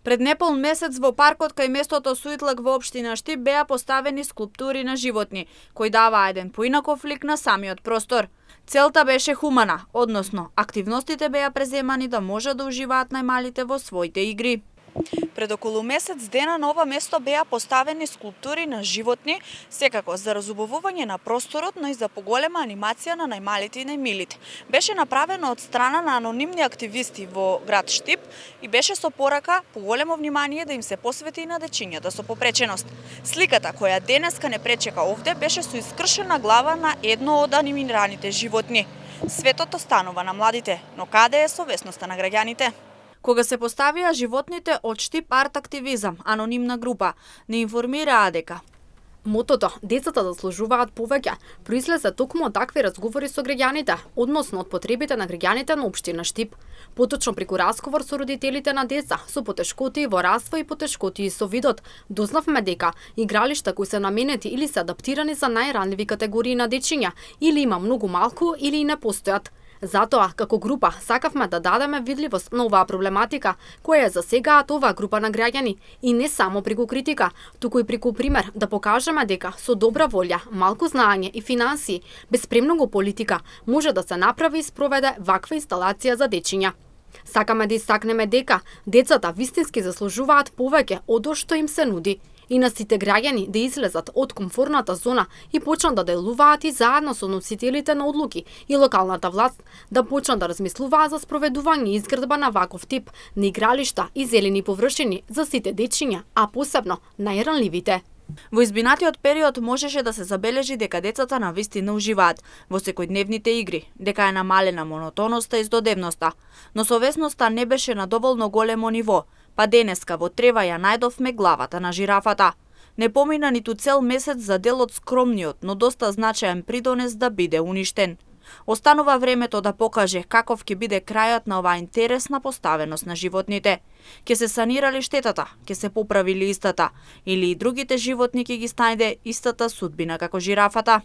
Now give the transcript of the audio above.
Пред непол месец во паркот кај местото Суитлак во општина Штип беа поставени скулптури на животни, кои даваа еден поинаков лик на самиот простор. Целта беше хумана, односно, активностите беа преземани да можат да уживаат најмалите во своите игри. Пред околу месец дена на ова место беа поставени скулптури на животни, секако за разубавување на просторот, но и за поголема анимација на најмалите и најмилите. Беше направено од страна на анонимни активисти во град Штип и беше со порака поголемо внимание да им се посвети и на дечињата со попреченост. Сликата која денеска не пречека овде беше со искршена глава на едно од анимираните животни. Светот останува на младите, но каде е совесноста на граѓаните? Кога се поставија животните од Штип арт активизам, анонимна група, не информираа дека мотото "Децата заслужуваат повеќе" произлезе токму од такви разговори со граѓаните, односно од потребите на граѓаните на општина Штип. Поточно преку разговор со родителите на деца со потешкоти во развој и потешкоти со видот, дознавме дека игралишта кои се наменети или се адаптирани за најранливи категории на дечиња, или има многу малку или и не постојат. Затоа, како група, сакавме да дадеме видливост на оваа проблематика, која засегаат оваа група на граѓани, и не само преку критика, туку и преку пример да покажеме дека со добра волја, малку знаење и финансии, без премногу политика, може да се направи и спроведе ваква инсталација за дечиња. Сакаме да истакнеме дека децата вистински заслужуваат повеќе од што им се нуди, и на сите граѓани да излезат од комфорната зона и почнат да делуваат и заедно со носителите на одлуки и локалната власт да почнат да размислуваат за спроведување и изградба на ваков тип на игралишта и зелени површини за сите дечиња, а посебно најранливите. Во избинатиот период можеше да се забележи дека децата навистина уживаат во секојдневните игри, дека е намалена монотоноста и здодевноста, но совесноста не беше на доволно големо ниво, па денеска во Трева ја најдовме главата на жирафата. Не помина ниту цел месец за дел од скромниот, но доста значаен придонес да биде уништен. Останува времето да покаже каков ќе биде крајот на оваа интересна поставеност на животните. Ќе се санирали штетата, ќе се поправили истата, или и другите животни ќе ги снајде истата судбина како жирафата?